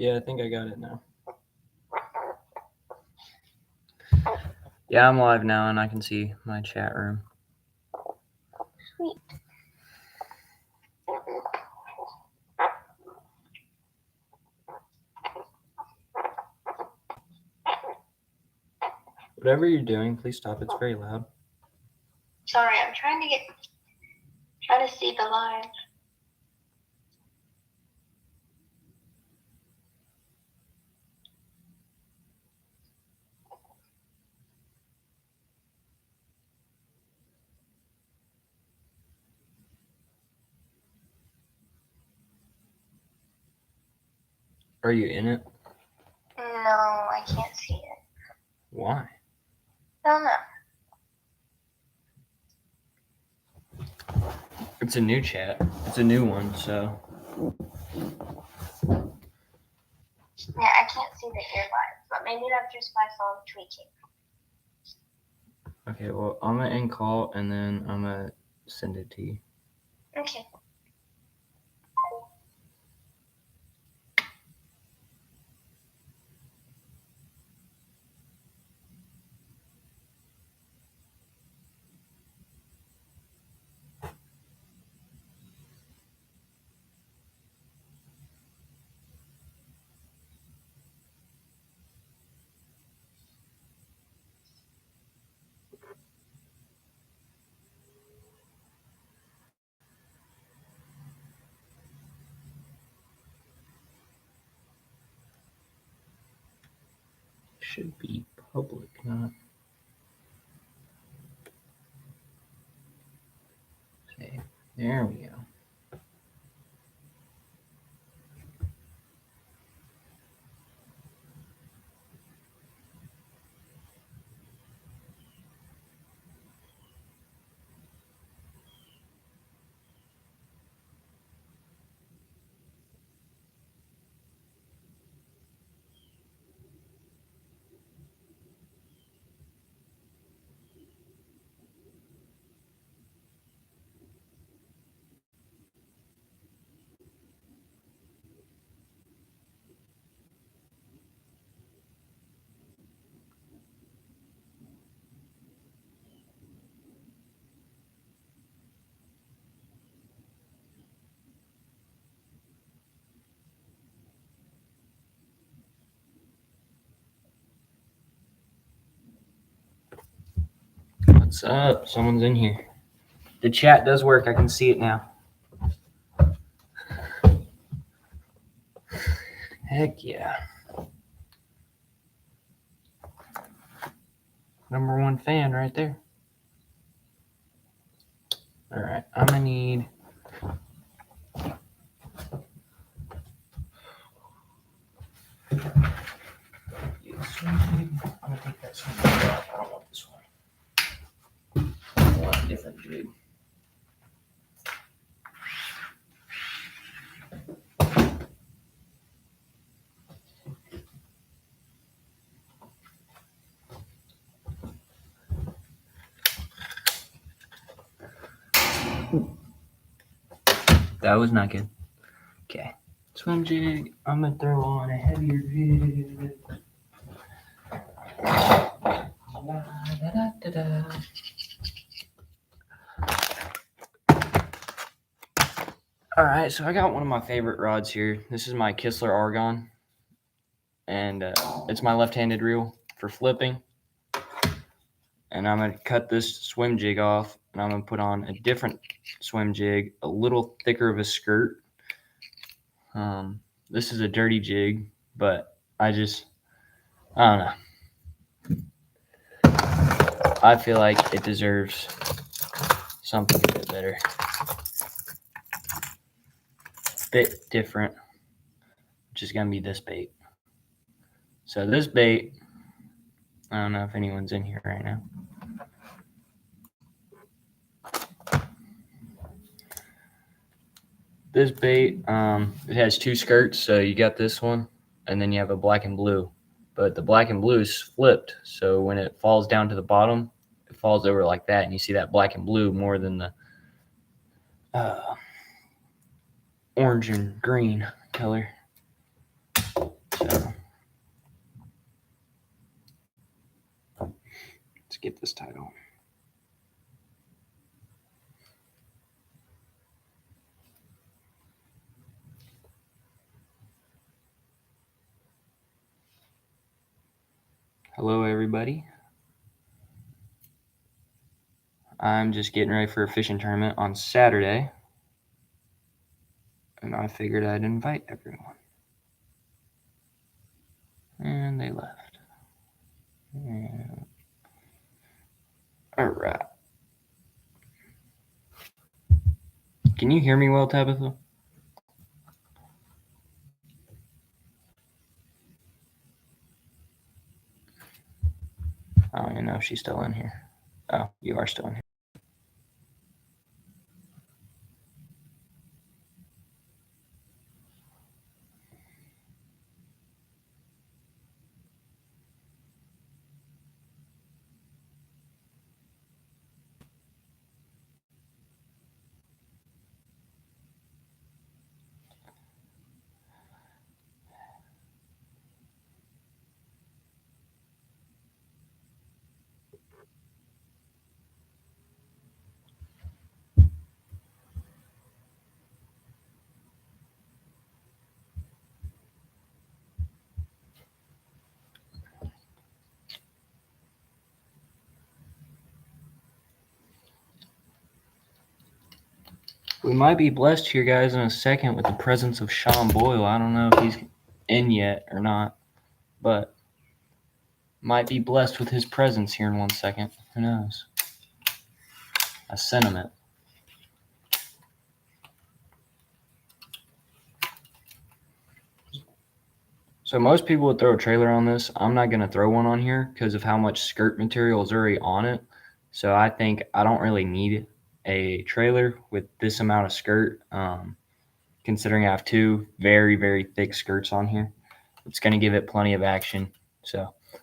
Yeah, I think I got it now. Yeah, I'm live now and I can see my chat room. Sweet. Whatever you're doing, please stop. It's very loud. Sorry, I'm trying to see the live. Are you in it? No, I can't see it. Why? I don't know. It's a new chat. It's a new one, so. Yeah, I can't see the ear live, but maybe that's just my phone tweaking. Okay, well, I'm going to end call and then I'm going to send it to you. Okay. Should be public, not. Okay, there we go. What's up? Someone's in here. The chat does work. I can see it now. Heck yeah. Number one fan right there. All right, I'm going to need. I'm going to take that swing jig off. I don't want this one. I want a different jig. That was not good. Okay. Swim jig. I'm going to throw on a heavier jig. All right, so I got one of my favorite rods here. This is my Kistler Argon, and it's my left-handed reel for flipping. And I'm going to cut this swim jig off, and I'm going to put on a different swim jig, a little thicker of a skirt. This is a dirty jig, but I don't know. I feel like it deserves something a bit better. Bit different, which is going to be this bait. So this bait, I don't know if anyone's in here right now. This bait, it has two skirts, so you got this one, and then you have a black and blue. But the black and blue is flipped, so when it falls down to the bottom, it falls over like that, and you see that black and blue more than the orange and green color. So let's get this tied on. Hello, everybody. I'm just getting ready for a fishing tournament on Saturday, and I figured I'd invite everyone. And they left. And... All right. Can you hear me well, Tabitha? I don't even know if she's still in here. Oh, you are still in here. We might be blessed here, guys, in a second with the presence of Sean Boyle. I don't know if he's in yet or not, but might be blessed with his presence here in 1 second. Who knows? I sent him it. So most people would throw a trailer on this. I'm not going to throw one on here because of how much skirt material is already on it. So I think I don't really need a trailer with this amount of skirt, considering I have two very, very thick skirts on here. It's going to give it plenty of action. So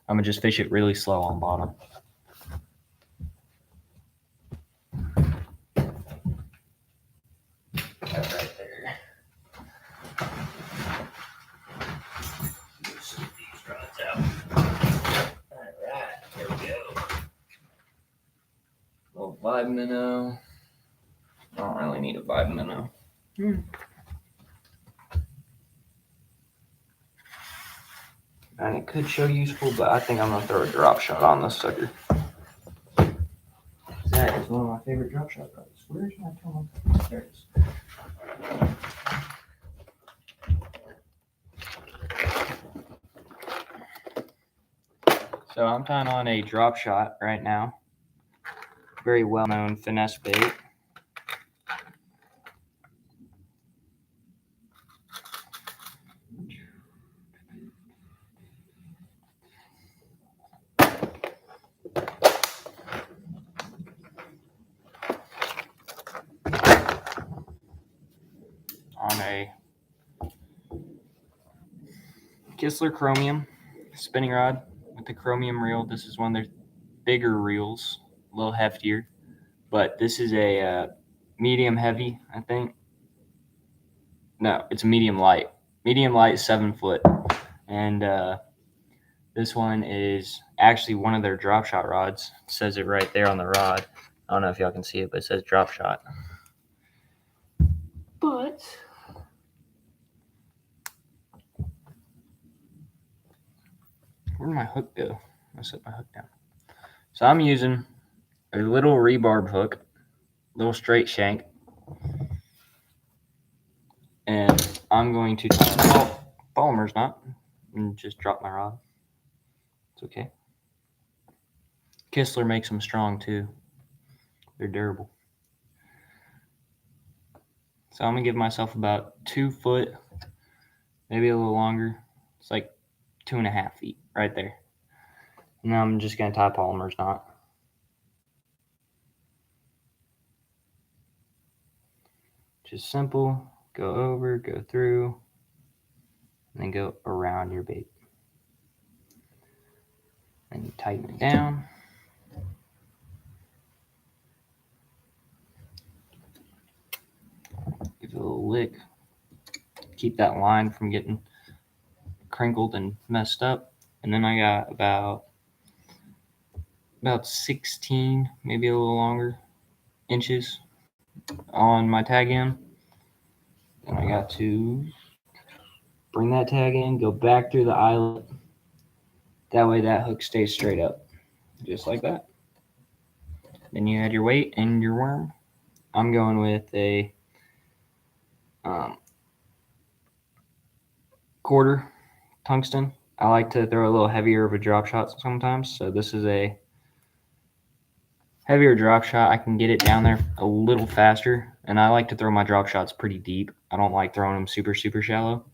I'm going to just fish it really slow on bottom. Right there. Alright, here we go. Little vibe minnow. I don't really need a vibe minnow. And it could show useful, but I think I'm gonna throw a drop shot on this sucker. That is one of my favorite drop shot rods. Where's my tone? There it is. So I'm tying on a drop shot right now. Very well-known finesse bait. On a Kistler Chromium spinning rod with the chromium reel. This is one of their bigger reels, a little heftier, but this is a medium heavy, I think. No, it's a medium light. Medium light, 7 foot. And this one is actually one of their drop shot rods. It says it right there on the rod. I don't know if y'all can see it, but it says drop shot. But where did my hook go? I set my hook down. So I'm using a little rebarb hook, little straight shank, and I'm going to tie a polymer's knot and just drop my rod. It's okay. Kistler makes them strong too. They're durable. So I'm gonna give myself about 2 foot, maybe a little longer. It's like 2.5 feet right there. Now I'm just gonna tie a polymer's knot. Just simple. Go over, go through, and then go around your bait. Then you tighten it down. Give it a little lick. Keep that line from getting crinkled and messed up. And then I got about 16, maybe a little longer, inches on my tag end. And I got to bring that tag in, go back through the eyelet. That way that hook stays straight up, just like that. Then you add your weight and your worm. I'm going with a quarter tungsten. I like to throw a little heavier of a drop shot sometimes, so this is a heavier drop shot. I can get it down there a little faster, and I like to throw my drop shots pretty deep. I don't like throwing them super shallow.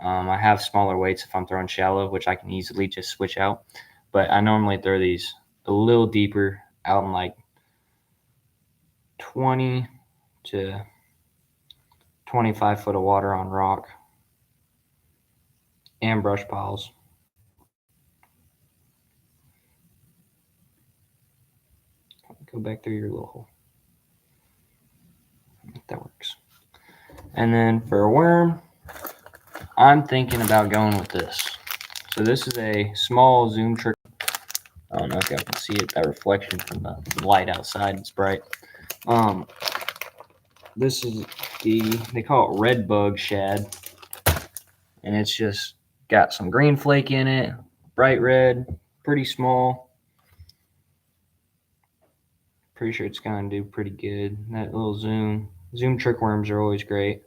I have smaller weights if I'm throwing shallow, which I can easily just switch out, but I normally throw these a little deeper, out in like 20 to 25 foot of water on rock and brush piles. Go back through your little hole. That works. And then for a worm, I'm thinking about going with this. So this is a small zoom trick. I don't know if y'all can see it, that reflection from the light outside, it's bright. This is they call it red bug shad. And it's just got some green flake in it, bright red, pretty small. Pretty sure it's gonna do pretty good. That little zoom trick worms are always great.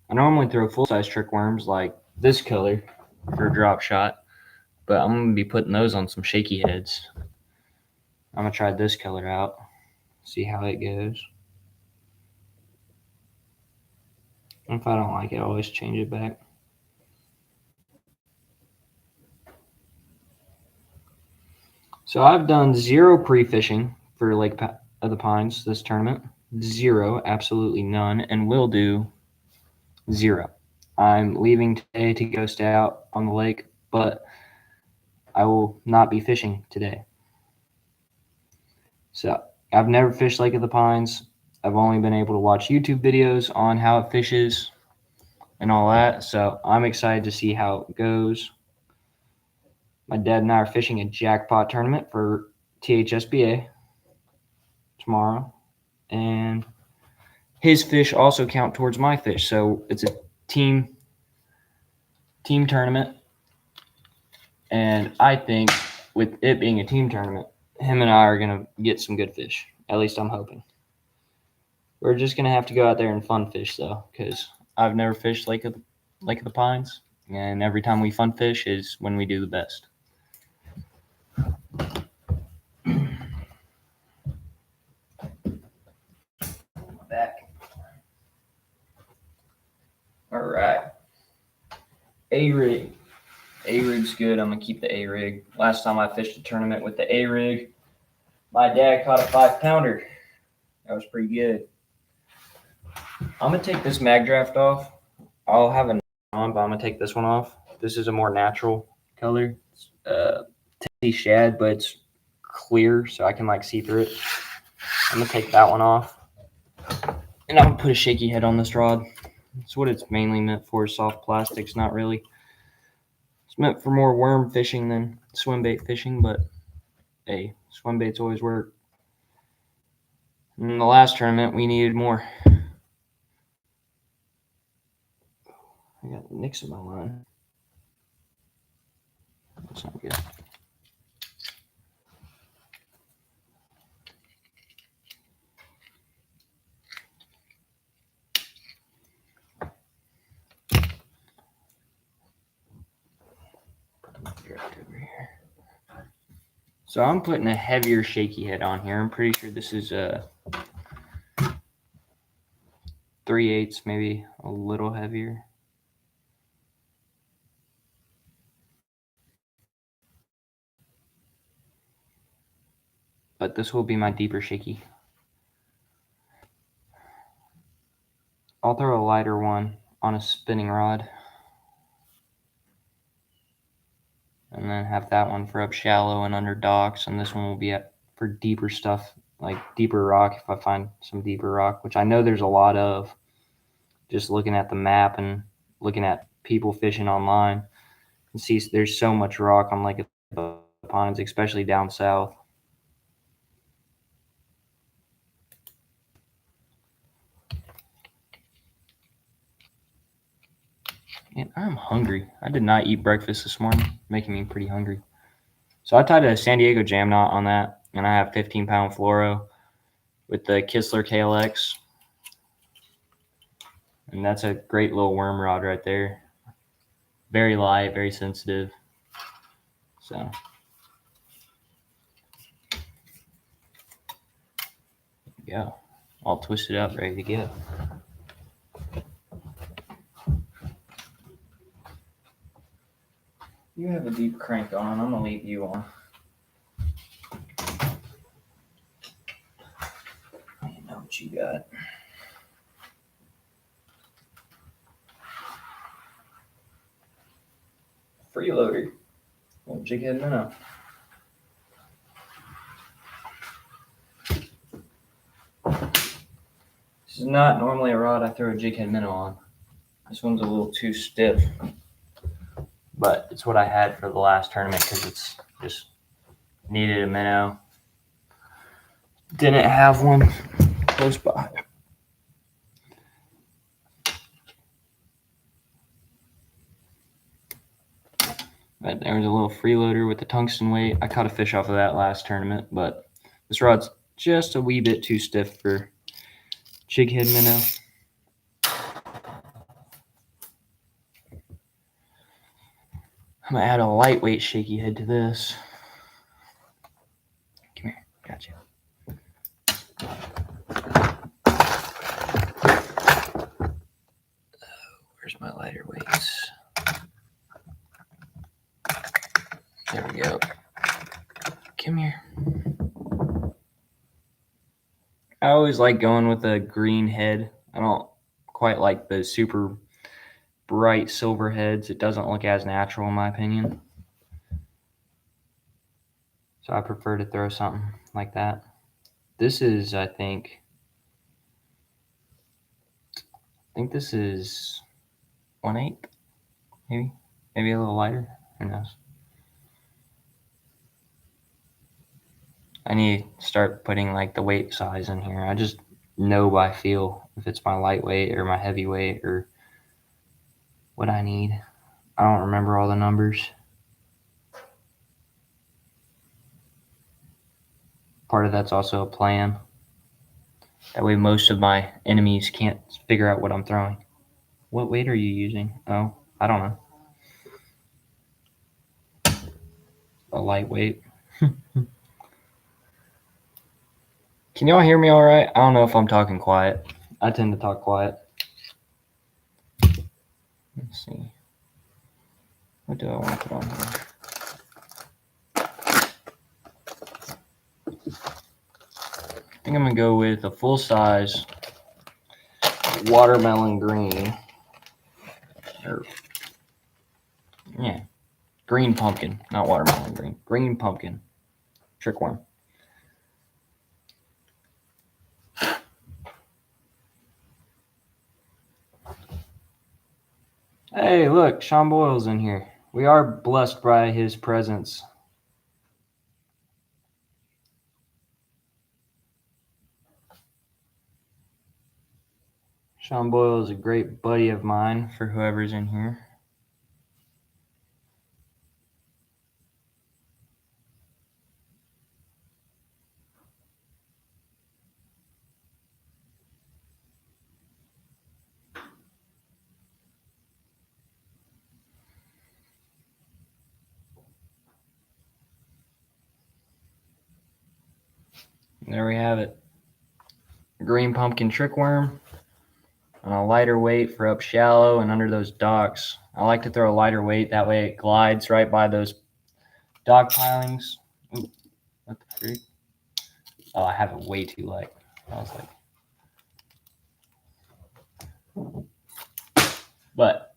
I normally throw full-size trick worms like this color for a drop shot, but I'm gonna be putting those on some shaky heads. I'm gonna try this color out, see how it goes. And if I don't like it, I'll always change it back. So I've done 0 pre-fishing for Lake of the Pines this tournament. 0, absolutely none, and will do 0. I'm leaving today to go stay out on the lake, but I will not be fishing today. So I've never fished Lake of the Pines. I've only been able to watch YouTube videos on how it fishes and all that. So I'm excited to see how it goes. My dad and I are fishing a jackpot tournament for THSBA tomorrow, and his fish also count towards my fish. So it's a team tournament, and I think with it being a team tournament, him and I are gonna get some good fish. At least I'm hoping. We're just gonna have to go out there and fun fish though, because I've never fished Lake of the Pines, and every time we fun fish is when we do the best. Back. All right. A-rig. A-rig's good. I'm going to keep the A-rig. Last time I fished a tournament with the A-rig, my dad caught a 5-pounder. That was pretty good. I'm going to take this mag draft off. I'll have a on, but I'm going to take this one off. This is a more natural color. Tasty shad, but it's clear, so I can like see through it. I'm going to take that one off. And I'm going to put a shaky head on this rod. That's what it's mainly meant for, soft plastics, not really. It's meant for more worm fishing than swim bait fishing, but hey, swim baits always work. In the last tournament, we needed more. I got nicks in my line. That's not good. So I'm putting a heavier shaky head on here. I'm pretty sure this is a 3/8, maybe a little heavier. But this will be my deeper shaky. I'll throw a lighter one on a spinning rod. And then have that one for up shallow and under docks. And this one will be for deeper stuff, like deeper rock, if I find some deeper rock, which I know there's a lot of, just looking at the map and looking at people fishing online. You can see there's so much rock on Lake of the Pines, especially down south. And I'm hungry. I did not eat breakfast this morning, making me pretty hungry. So I tied a San Diego jam knot on that, and I have 15-pound fluoro with the Kistler KLX. And that's a great little worm rod right there. Very light, very sensitive. So there we go. All twisted up, ready to go. You have a deep crank on. I'm going to leave you on. You know what you got. Freeloader. Little jighead minnow. This is not normally a rod I throw a jighead minnow on. This one's a little too stiff. But it's what I had for the last tournament because it's just needed a minnow. Didn't have one close by. But there was a little freeloader with the tungsten weight. I caught a fish off of that last tournament, but this rod's just a wee bit too stiff for jighead minnow. I'm gonna add a lightweight shaky head to this. Come here, gotcha. Where's my lighter weights? There we go. Come here. I always like going with a green head. I don't quite like the super bright silver heads. It doesn't look as natural in my opinion. So I prefer to throw something like that. This is, I think this is 1/8, maybe a little lighter. Who knows? I need to start putting like the weight size in here. I just know by feel if it's my lightweight or my heavyweight or what I need. I don't remember all the numbers. Part of that's also a plan. That way most of my enemies can't figure out what I'm throwing. What weight are you using? Oh, I don't know. A lightweight. Can y'all hear me all right? I don't know if I'm talking quiet. I tend to talk quiet. Let's see. What do I want to put on here? I think I'm going to go with a full-size watermelon green. Green pumpkin, not watermelon green. Green pumpkin. Trick worm. Hey, look, Sean Boyle's in here. We are blessed by his presence. Sean Boyle is a great buddy of mine for whoever's in here. There we have it. Green pumpkin trick worm on a lighter weight for up shallow and under those docks. I like to throw a lighter weight. That way it glides right by those dock pilings. Ooh, what the freak? Oh, I have it way too light. I was like, but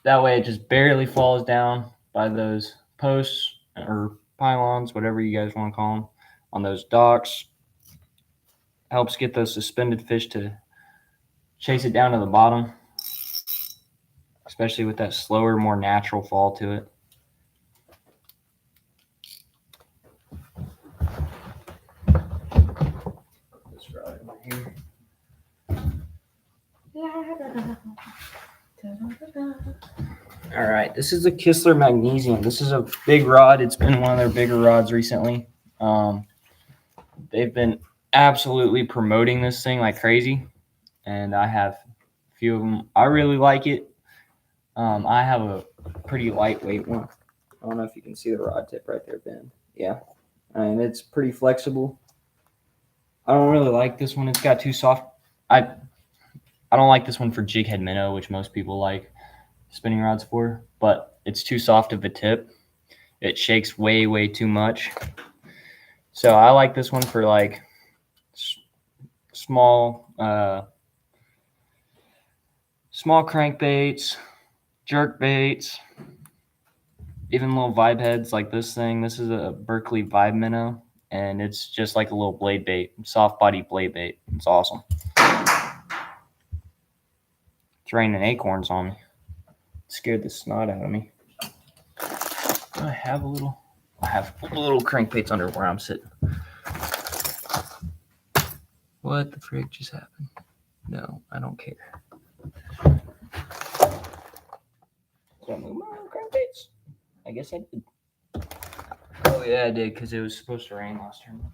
that way it just barely falls down by those posts or pylons, whatever you guys want to call them, on those docks. Helps get those suspended fish to chase it down to the bottom, especially with that slower, more natural fall to it. here. All right, this is a Kistler Magnesium. This is a big rod. It's been one of their bigger rods recently. They've been absolutely promoting this thing like crazy, and I have a few of them. I really like it. I have a pretty lightweight one. I don't know if you can see the rod tip right there, Ben. Yeah, and it's pretty flexible. I don't really like this one. It's got too soft. I don't like this one for jig head minnow, which most people like spinning rods for, but it's too soft of a tip. It shakes way too much. So I like this one for like small crankbaits, jerk baits, even little vibe heads like this thing. This is a Berkeley Vibe Minnow, and it's just like a little blade bait, soft body blade bait. It's awesome. It's raining acorns on me. It scared the snot out of me. I have little crankbaits under where I'm sitting. What the frick just happened? No, I don't care. Did I move my little crankbaits? I guess I did. Oh yeah, I did, because it was supposed to rain last tournament.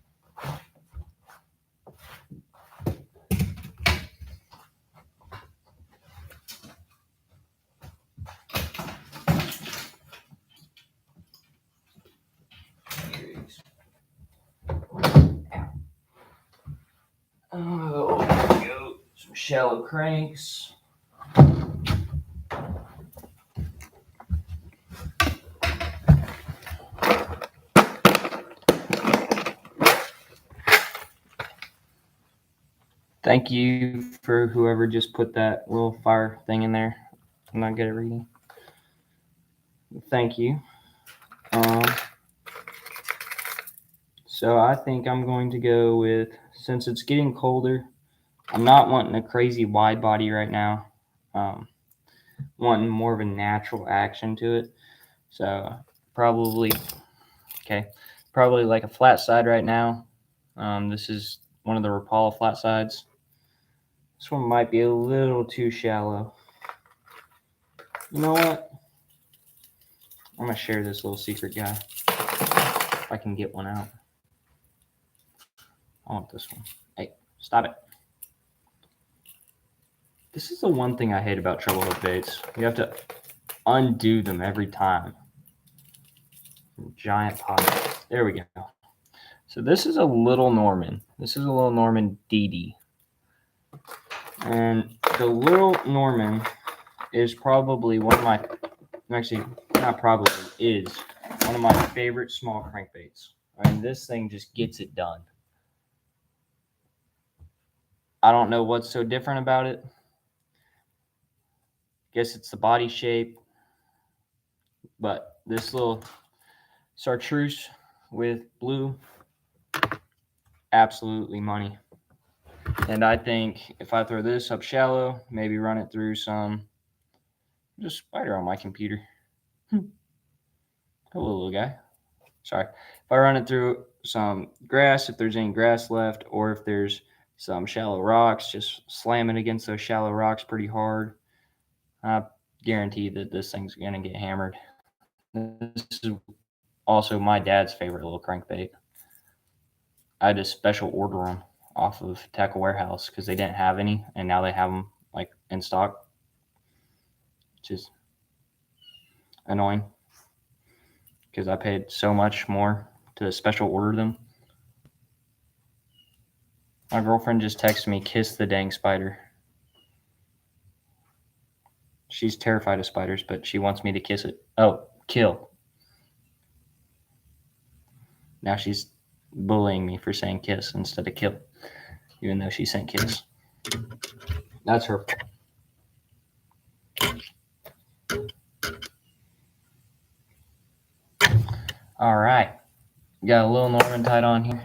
Oh, there we go. Some shallow cranks. Thank you for whoever just put that little fire thing in there. I'm not good at reading. Thank you. So I think I'm going to go with, since it's getting colder, I'm not wanting a crazy wide body right now. Wanting more of a natural action to it. So probably like a flat side right now. This is one of the Rapala flat sides. This one might be a little too shallow. You know what? I'm going to share this little secret guy. If I can get one out. I want this one. Hey, stop it. This is the one thing I hate about treble hook baits. You have to undo them every time. Giant pot. There we go. So this is a Little Norman. This is a Little Norman DD. And the Little Norman is probably one of my, actually not probably, is one of my favorite small crankbaits. I mean, this thing just gets it done. I don't know what's so different about it. Guess it's the body shape. But this little chartreuse with blue, absolutely money. And I think if I throw this up shallow, maybe run it through some, just spider on my computer. Hello, little guy. Sorry. If I run it through some grass, if there's any grass left, or if there's some shallow rocks, just slam it against those shallow rocks pretty hard. I guarantee that this thing's going to get hammered. This is also my dad's favorite little crankbait. I had to special order them off of Tackle Warehouse because they didn't have any, and now they have them like in stock, which is annoying because I paid so much more to special order them. My girlfriend just texted me, "Kiss the dang spider." She's terrified of spiders, but she wants me to kiss it. Oh, kill. Now she's bullying me for saying kiss instead of kill, even though she sent kiss. That's her. All right. Got a Little Norman tied on here.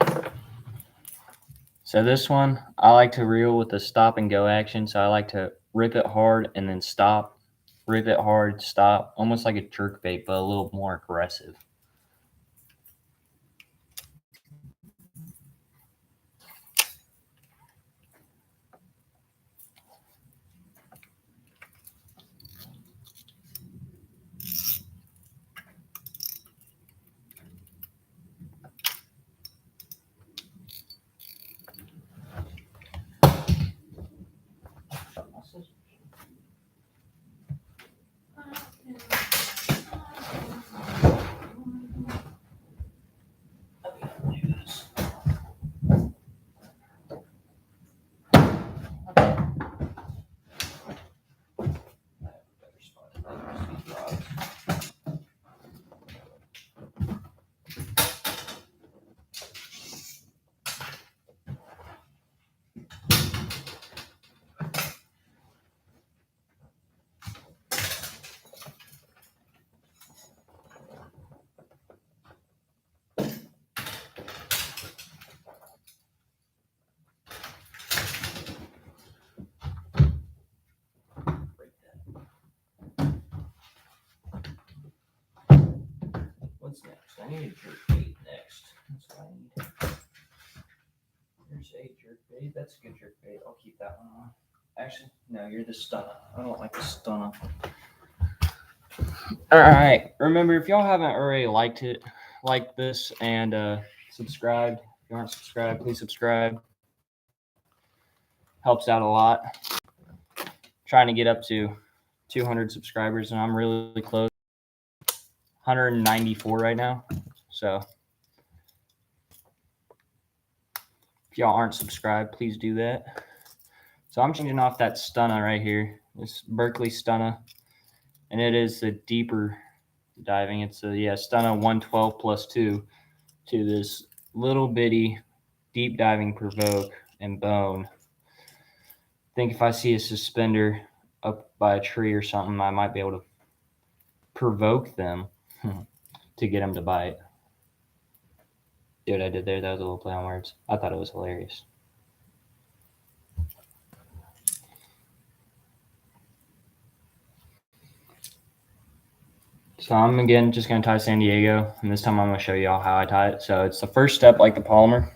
So this one, I like to reel with the stop and go action. So I like to rip it hard and then stop. Rip it hard, stop. Almost like a jerk bait, but a little more aggressive. What's next? I need a jerk bait next. That's what I need. There's a jerk bait. That's a good jerk bait. I'll keep that one on. Actually, no, you're the stunner. I don't like the stunner. All right. Remember, if y'all haven't already like this, and subscribed. If you aren't subscribed, please subscribe. Helps out a lot. Trying to get up to 200 subscribers, and I'm really close. 194 right now. So if y'all aren't subscribed, please do that. So I'm changing off that stunner right here. This Berkley stunner, and it is the deeper diving. It's a stunner 112 plus 2 to this little bitty deep diving provoke and bone. I think if I see a suspender up by a tree or something, I might be able to provoke them to get them to bite. See what I did there? That was a little play on words. I thought it was hilarious. So I'm again just going to tie San Diego, and this time I'm going to show you all how I tie it. So it's the first step like the polymer.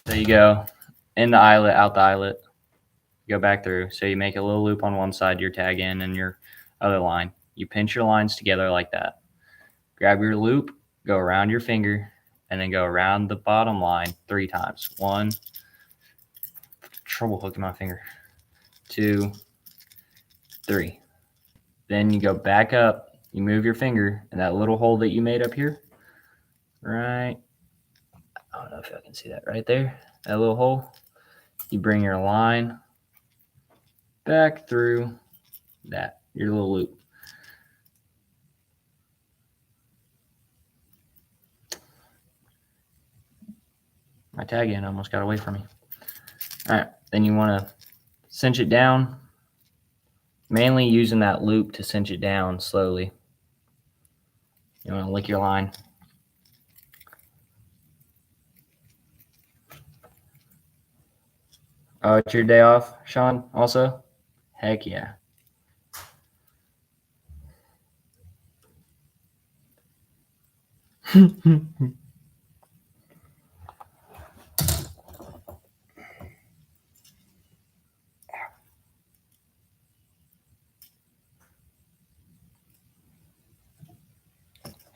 So you go in the eyelet, out the eyelet, go back through. So you make a little loop on one side, your tag in, and your other line. You pinch your lines together like that. Grab your loop, go around your finger, and then go around the bottom line 3 times. 1, trouble hooking my finger. 2, 3. Then you go back up, you move your finger, and that little hole that you made up here, right? I don't know if y'all can see that right there, that little hole. You bring your line back through that, your little loop. My tag end almost got away from me. All right, then you want to cinch it down, mainly using that loop to cinch it down slowly. You want to lick your line. Oh, it's your day off, Sean, also? Heck yeah.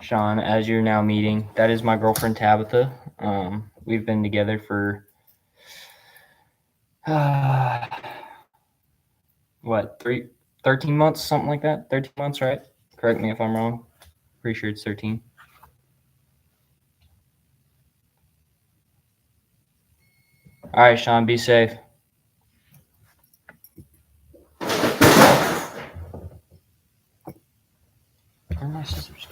Sean, as you're now meeting, that is my girlfriend Tabitha. We've been together for 13 months, something like that. 13 months, right? Correct me if I'm wrong. Pretty sure it's 13. All right, Sean, be safe. Where are my scissors?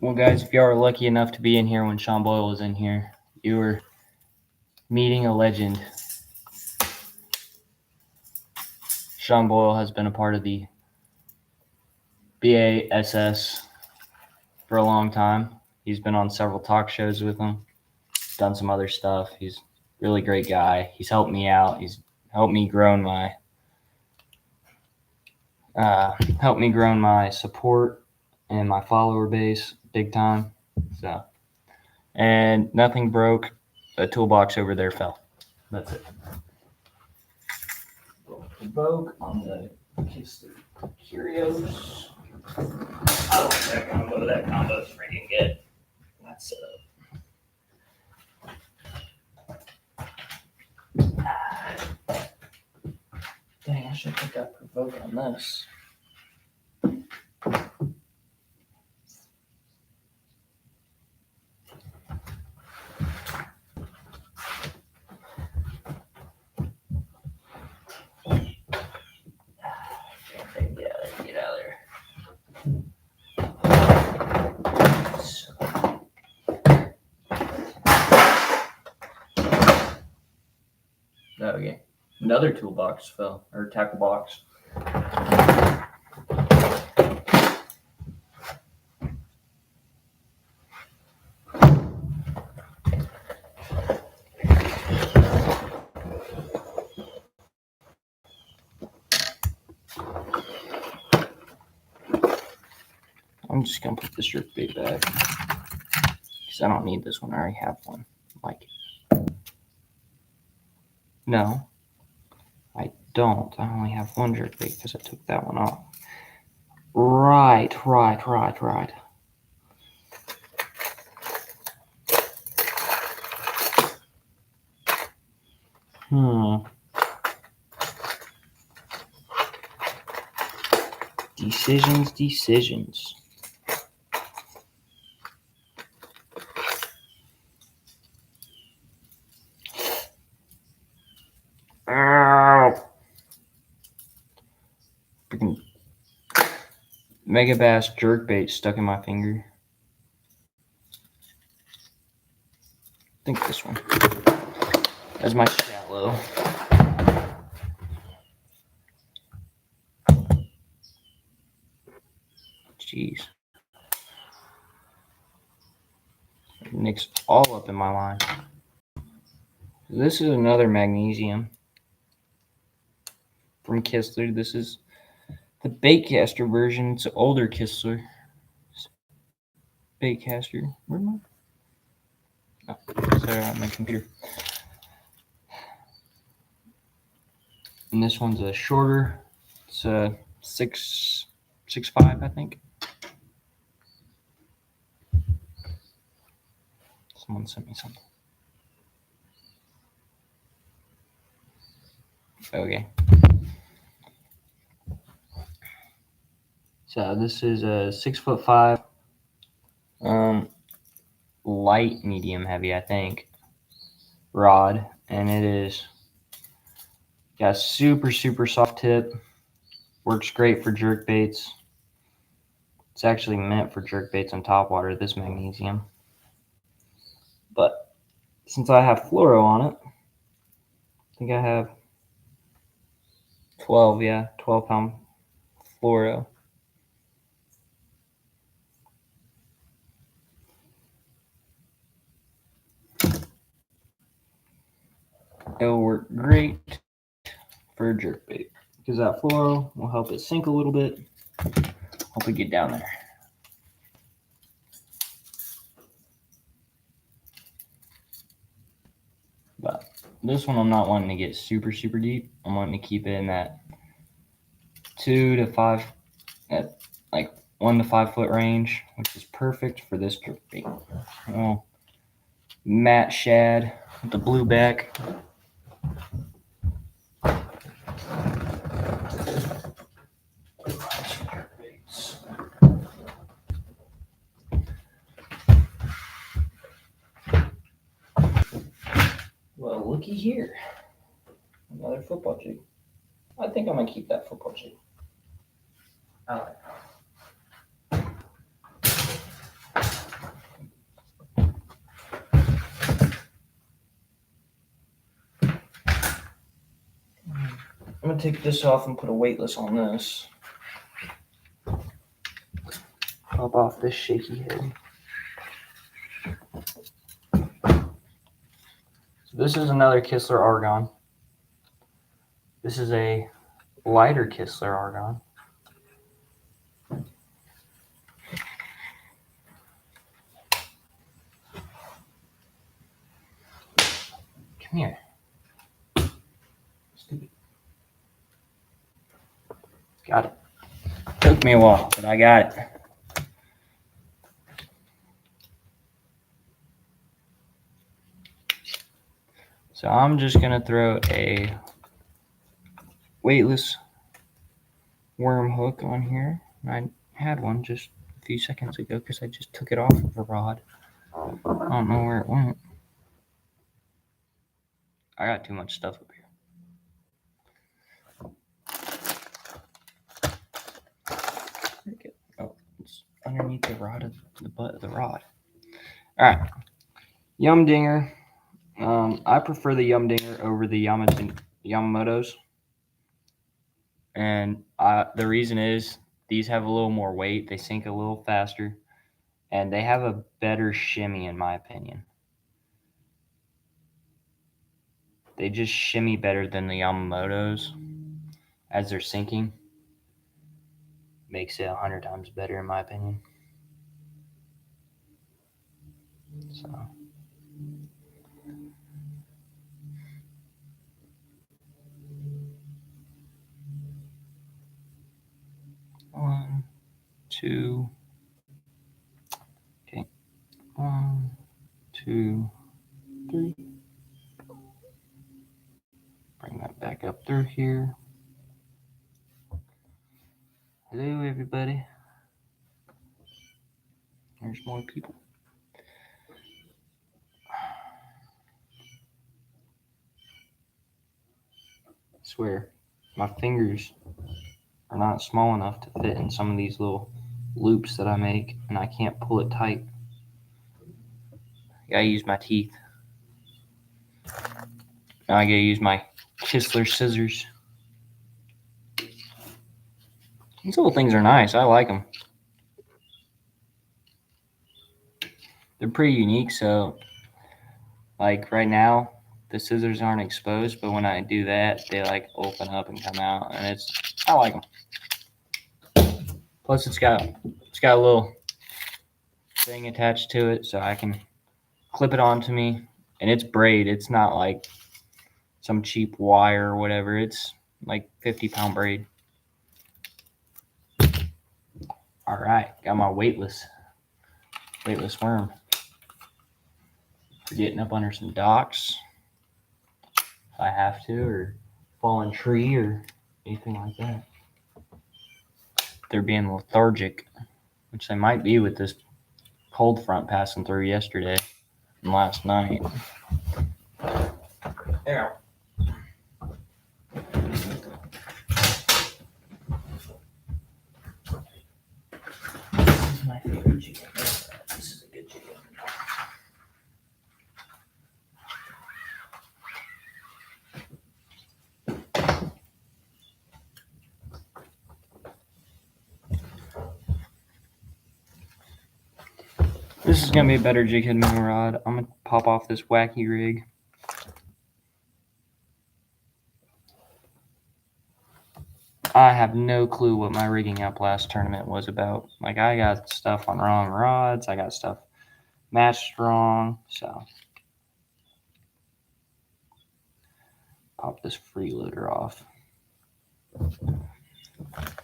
Well, guys, if y'all are lucky enough to be in here when Sean Boyle was in here, you were meeting a legend. Sean Boyle has been a part of the BASS for a long time. He's been on several talk shows with them, done some other stuff. He's a really great guy. He's helped me out. He's helped me grow my support and my follower base big time. So, and nothing broke. A toolbox over there fell. That's it. Provoke on the Curios. I like that combo. That combo's freaking good. That's dang, I should pick up Provoke on this. Get out of there. Okay. Another toolbox fell, or tackle box. I'm just gonna put this jerkbait back because I don't need this one. I already have one. Like it. No, I don't. I only have one jerkbait because I took that one off. Right. Decisions. Ow. Freaking Megabass jerkbait stuck in my finger. I think this one. That's my shallow. Jeez. Nick's all up in my line. This is another magnesium from Kistler. This is the Baitcaster version. It's an older Kistler. Baitcaster. Where am I? Oh, sorry, on my computer. And this one's a shorter. It's a 6.5, I think. Someone sent me something. Okay. So this is a 6'5", light medium heavy, I think, rod, and it is got a super soft tip. Works great for jerk baits. It's actually meant for jerk baits on top water, this magnesium. But since I have fluoro on it, I think I have 12 pound fluoro. It'll work great for a jerk bait because that fluoro will help it sink a little bit. Help it get down there. But this one I'm not wanting to get super deep. I'm wanting to keep it in that 2 to 5, at like 1 to 5 foot range, which is perfect for this jerk bait. Oh, matte shad with the blue back. Well, looky here. Another football jig. I think I'm gonna keep that football jig. I like it. I'm gonna take this off and put a weightless on this. Pop off this shaky head. So this is another Kistler Argon. This is a lighter Kistler Argon. Come here. Stupid. Got it. Took me a while, but I got it. So I'm just gonna throw a weightless worm hook on here. I had one just a few seconds ago because I just took it off of a rod. I don't know where it went. I got too much stuff up here. Oh, it's underneath the rod of the butt of the rod. All right, Yum Dinger. I prefer the Yum Dinger over the Yamamoto's, and the reason is these have a little more weight. They sink a little faster, and they have a better shimmy, in my opinion. They just shimmy better than the Yamamoto's as they're sinking. Makes it 100 times better, in my opinion. So. One, two. Okay. 1, 2, 3. Bring that back up through here. Hello, everybody. There's more people. I swear, my fingers are not small enough to fit in some of these little loops that I make, and I can't pull it tight. I gotta use my teeth. Now I gotta use my Kistler scissors. These little things are nice. I like them. They're pretty unique. So, like right now, the scissors aren't exposed, but when I do that, they like open up and come out, and I like them. Plus, it's got a little thing attached to it, so I can clip it onto me, and it's braid. It's not like some cheap wire or whatever. It's like 50-pound braid. All right, got my weightless worm for getting up under some docks if I have to, or fallen tree or anything like that. They're being lethargic, which they might be with this cold front passing through yesterday and last night. Yeah. This is my favorite chicken. This is a good chicken. This is gonna be a better jig head mill rod. I'm gonna pop off this wacky rig. I have no clue what my rigging up last tournament was about. Like, I got stuff on wrong rods. I got stuff matched wrong. So, pop this freeloader off.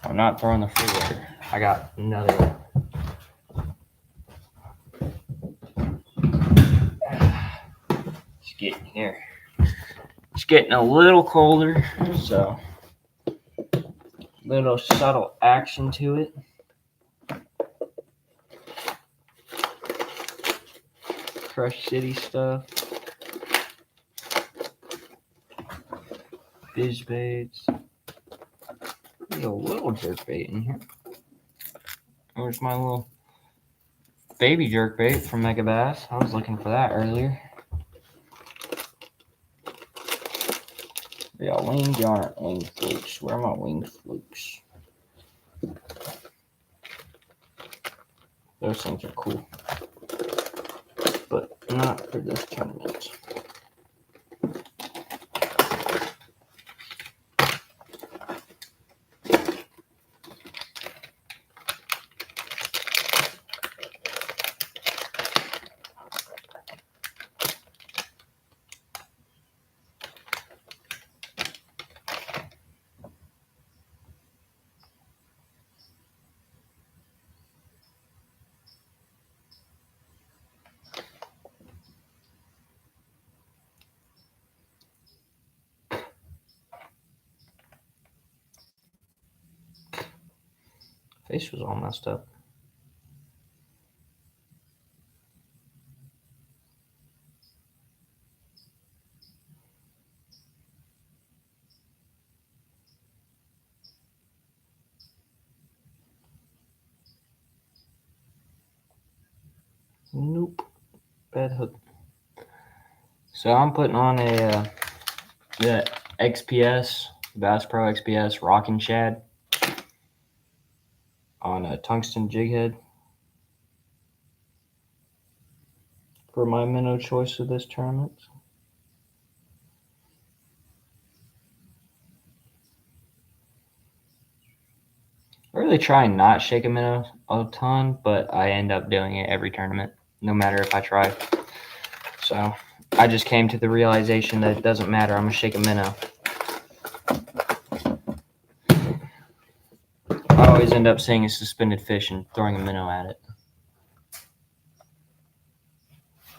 I'm not throwing the freeloader. I got another one. It's getting here. It's getting a little colder, so little subtle action to it. Crush City stuff. Biz baits. There's a little jerk bait in here. Where's my little baby jerk bait from Mega Bass? I was looking for that earlier. Yeah, winged yarn, winged flukes. Where are my winged flukes? Those things are cool, but not for this tournament. Face was all messed up. Nope. Bad hook. So I'm putting on the XPS, Bass Pro XPS Rockin' Shad on a tungsten jig head for my minnow choice of this tournament. I really try and not shake a minnow a ton, but I end up doing it every tournament. no matter if I try. So I just came to the realization that it doesn't matter. I'm gonna shake a minnow. I always end up seeing a suspended fish and throwing a minnow at it.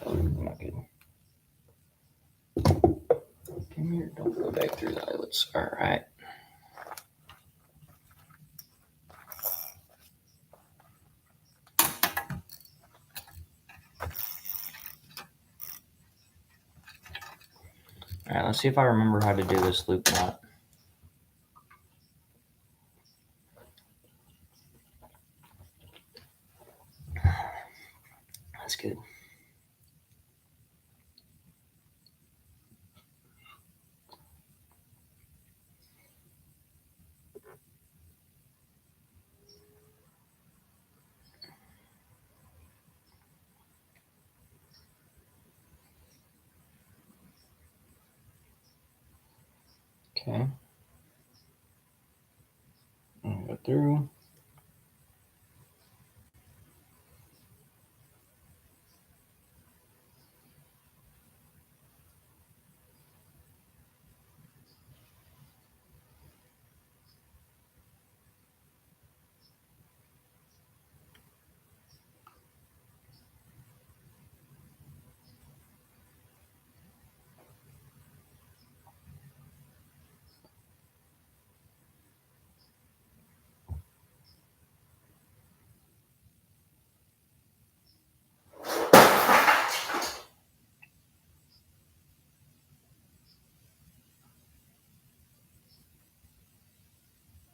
Oh, not good. Come here, don't go back through the eyelets. All right. All right, let's see if I remember how to do this loop knot. That's good. Okay. Go through.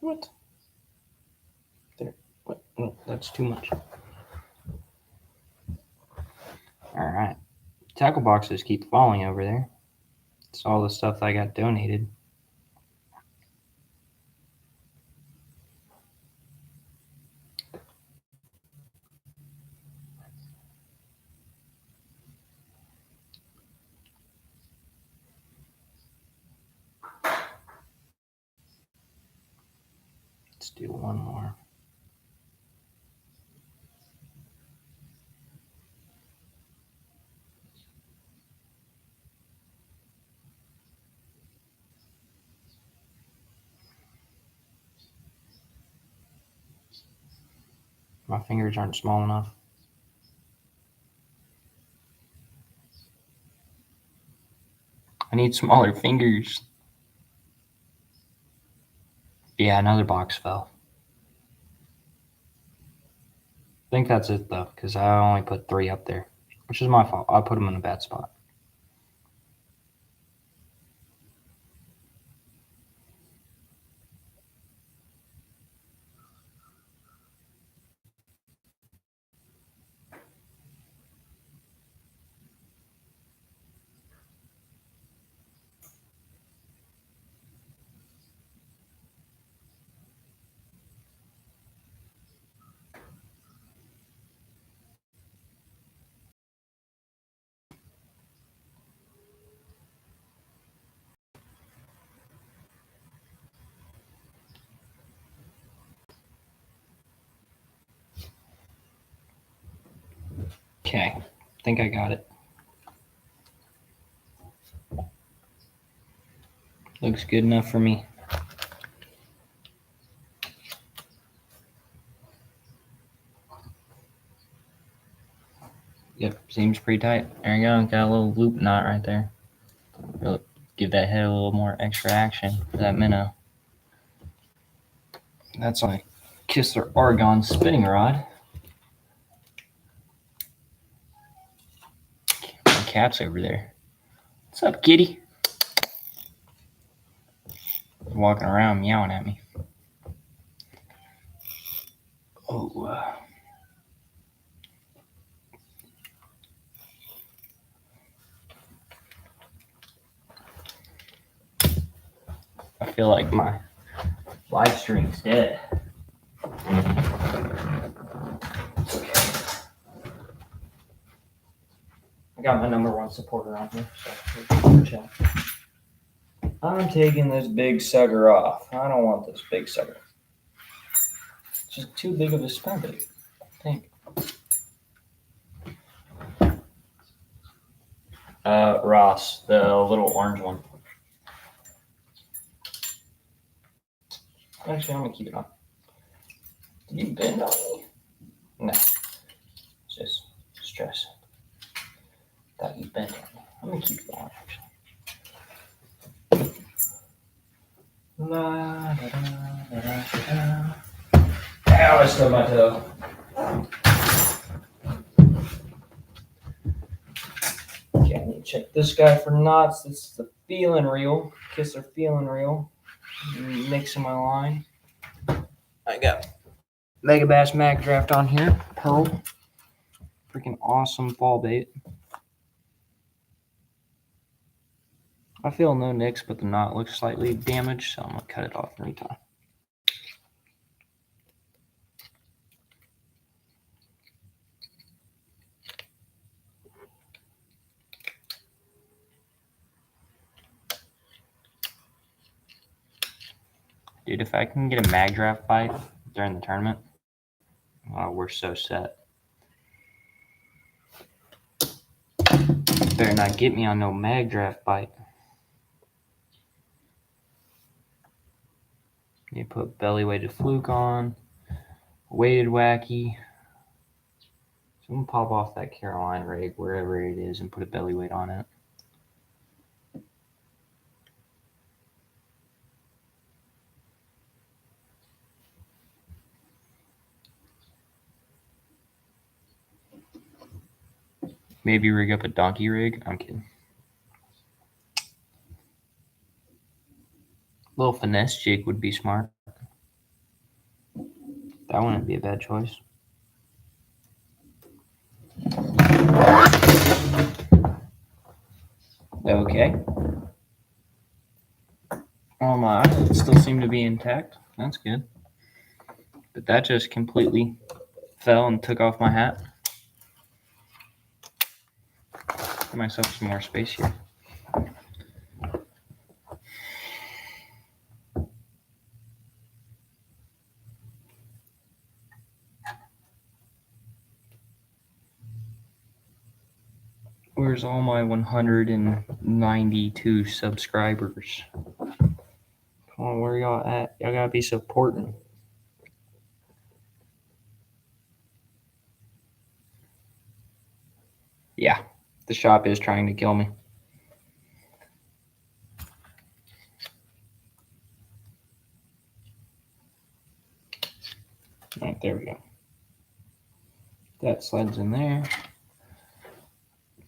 What? There. What? No, that's too much. All right. Tackle boxes keep falling over there. It's all the stuff I got donated. Let's do one more. My fingers aren't small enough. I need smaller fingers. Yeah, another box fell. I think that's it though, because I only put 3 up there, which is my fault. I put them in a bad spot. Okay, I think I got it. Looks good enough for me. Yep, seems pretty tight. There you go, got a little loop knot right there. Really give that head a little more extra action for that minnow. That's my Kistler Argon spinning rod. My cat's over there. What's up, kitty? Walking around meowing at me. Oh, I feel like my live stream's dead. It's okay. I got my #1 supporter on here, so chill. I'm taking this big sucker off. I don't want this big sucker. It's just too big of a spin bait, I think. Ross, the little orange one. Actually, I'm gonna keep it on. Did you bend on me? No. It's just stress. Thought you bent on me. I'm gonna keep it on, actually. La, da, da, da, da, da. Ow, I stubbed my toe. Okay, I need to check this guy for knots. This is the feeling reel. Kistler feeling reel. Mixing my line. I got Megabass Mag Draft on here. Pearl. Freaking awesome fall bait. I feel no nicks, but the knot looks slightly damaged, so I'm gonna cut it off every time. Dude, if I can get a mag draft bite during the tournament, we're so set. Better not get me on no mag draft bite. You put belly weighted fluke on, weighted wacky. So I'm gonna pop off that Caroline rig wherever it is and put a belly weight on it. Maybe rig up a donkey rig. I'm kidding. A little finesse jig would be smart. That wouldn't be a bad choice. Okay. All my eyelids still seem to be intact. That's good. But that just completely fell and took off my hat. Give myself some more space here. Where's all my 192 subscribers? Come on, where y'all at? Y'all gotta be supporting. Yeah, the shop is trying to kill me. All right, there we go. That slides in there.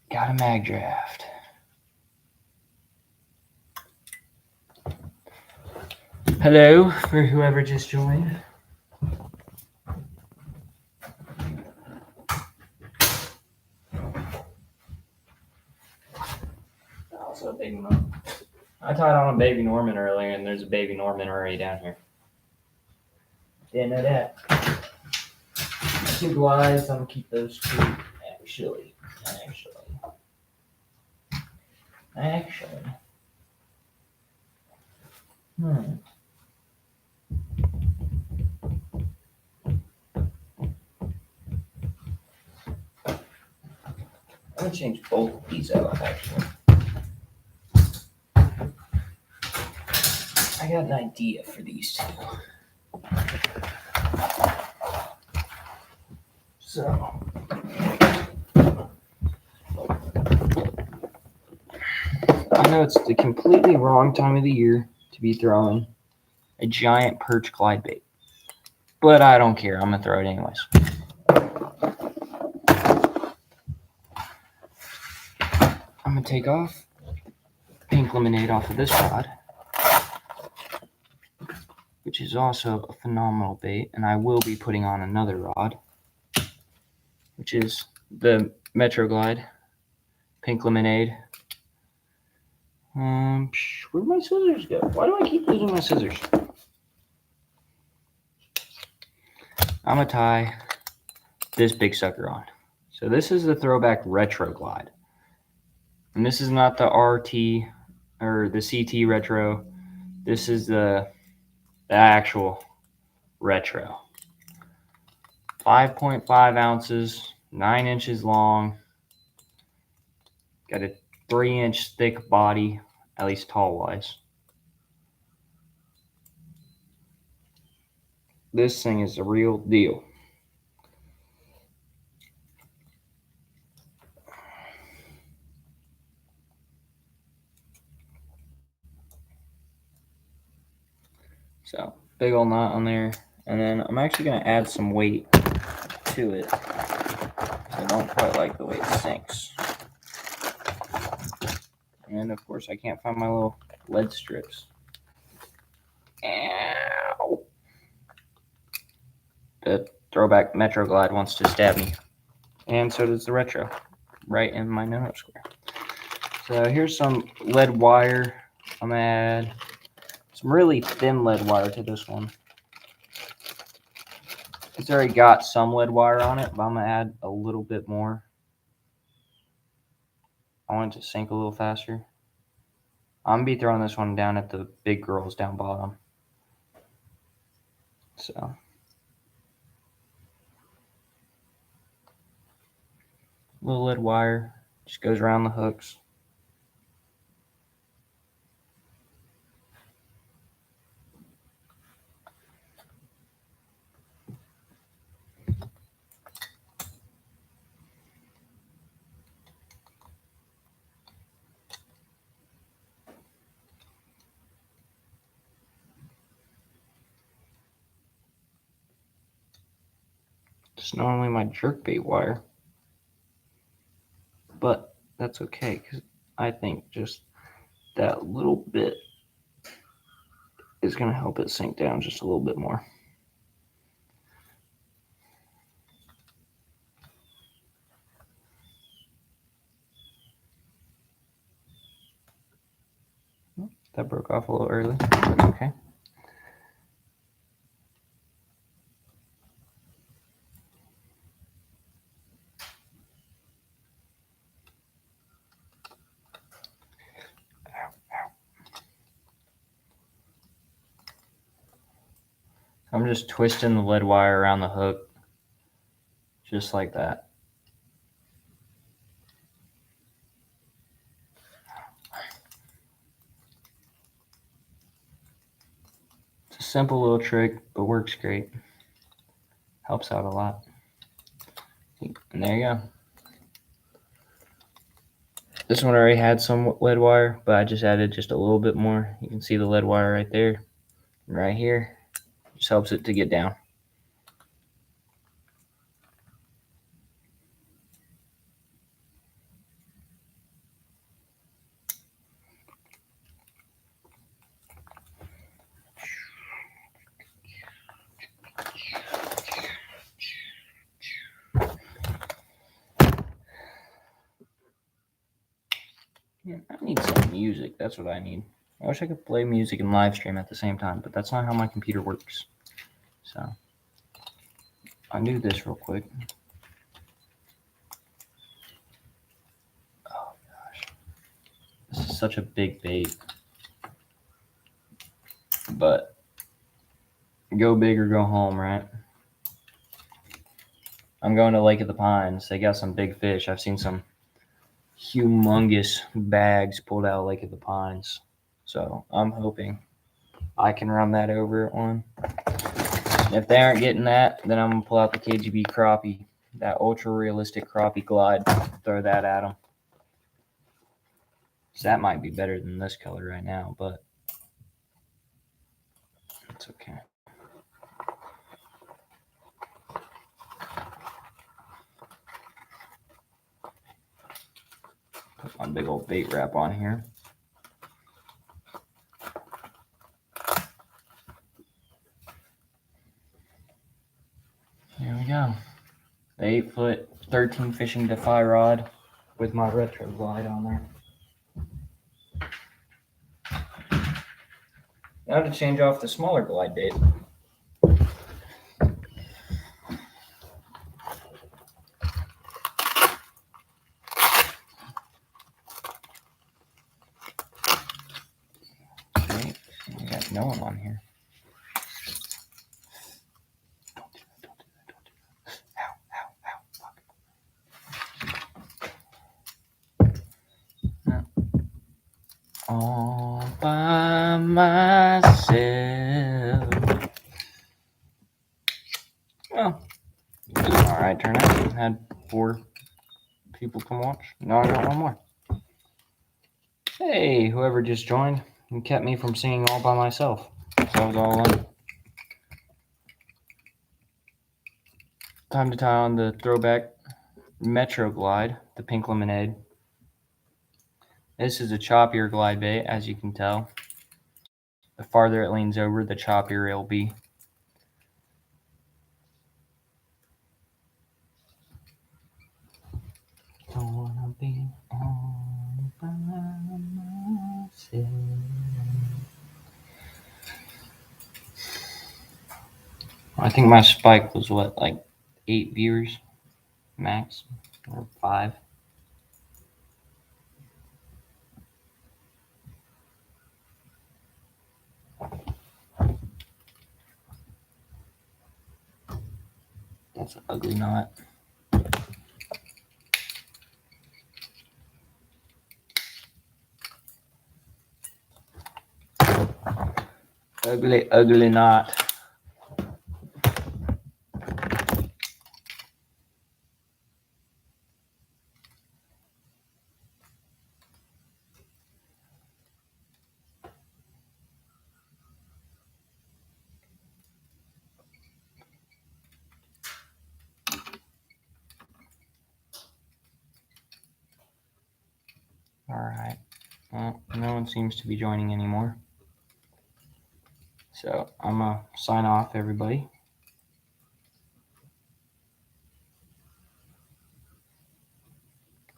Got a mag draft. Hello, for whoever just joined. Also a baby Norman. I tied on a baby Norman earlier, and there's a baby Norman already down here. Didn't know that. 2 glides, I'm gonna keep those 2. Actually. I'm gonna change both of these out, actually. I got an idea for these 2. So, I know it's the completely wrong time of the year to be throwing a giant perch glide bait, but I don't care. I'm gonna throw it anyways. I'm gonna take off pink lemonade off of this rod, which is also a phenomenal bait, and I will be putting on another rod, which is the Metro Glide pink lemonade. Where'd my scissors go? Why do I keep losing my scissors? I'm gonna tie this big sucker on. So this is the Throwback Retro Glide. And this is not the RT or the CT Retro. This is the actual Retro. 5.5 ounces, 9 inches long. Got a 3-inch thick body, at least tall wise. This thing is the real deal. So big old knot on there, and then I'm actually going to add some weight to it. I don't quite like the way it sinks. And of course I can't find my little lead strips. Ow! The throwback Metro Glide wants to stab me. And so does the Retro, right in my no-no square. So here's some lead wire. I'm going to add some really thin lead wire to this one. It's already got some lead wire on it, but I'm going to add a little bit more. I want it to sink a little faster. I'm going to be throwing this one down at the big girls down bottom. So little lead wire just goes around the hooks. It's normally my jerkbait wire, but that's okay because I think just that little bit is going to help it sink down just a little bit more. That broke off a little early. That's okay. I'm just twisting the lead wire around the hook, just like that. It's a simple little trick, but works great. Helps out a lot. And there you go. This one already had some lead wire, but I just added just a little bit more. You can see the lead wire right there, and right here. Just helps it to get down. Yeah, I need some music. That's what I need. I wish I could play music and live stream at the same time, but that's not how my computer works. So I'll do this real quick. Oh gosh, this is such a big bait, but go big or go home, right? I'm going to Lake of the Pines. They got some big fish. I've seen some humongous bags pulled out of Lake of the Pines. So I'm hoping I can run that over at one. If they aren't getting that, then I'm going to pull out the KGB crappie, that ultra realistic crappie glide, throw that at them. So that might be better than this color right now, but it's okay. Put my big old bait wrap on here. There we go. The 8-foot 13 fishing Defy rod with my Retro Glide on there. Now to change off the smaller glide bait. Okay, we got no one on here. Don't do that, don't do that, don't do that. Ow, ow, ow, fuck. No, all by myself. Well, it was an alright turnout. Had 4 people come watch. Now I got 1 more. Hey, whoever just joined and kept me from singing all by myself. So I was all alone. Time to tie on the throwback Metro Glide, the pink lemonade. This is a choppier glide bait, as you can tell. The farther it leans over, the choppier it'll be. Don't wanna be all by myself. I think my spike was what, like 8 viewers max, or 5. That's an ugly knot. Ugly, ugly knot. Alright. Well, no one seems to be joining anymore. So I'm going to sign off, everybody.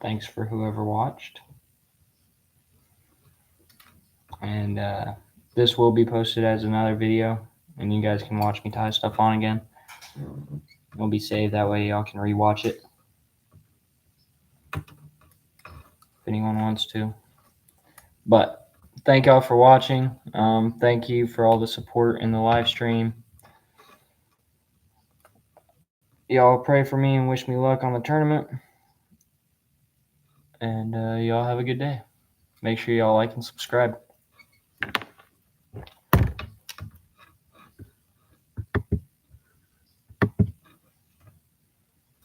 Thanks for whoever watched. And this will be posted as another video, and you guys can watch me tie stuff on again. It'll be saved, that way y'all can rewatch it if anyone wants to. But thank y'all for watching. Thank you for all the support in the live stream. Y'all pray for me and wish me luck on the tournament. And y'all have a good day. Make sure y'all like and subscribe.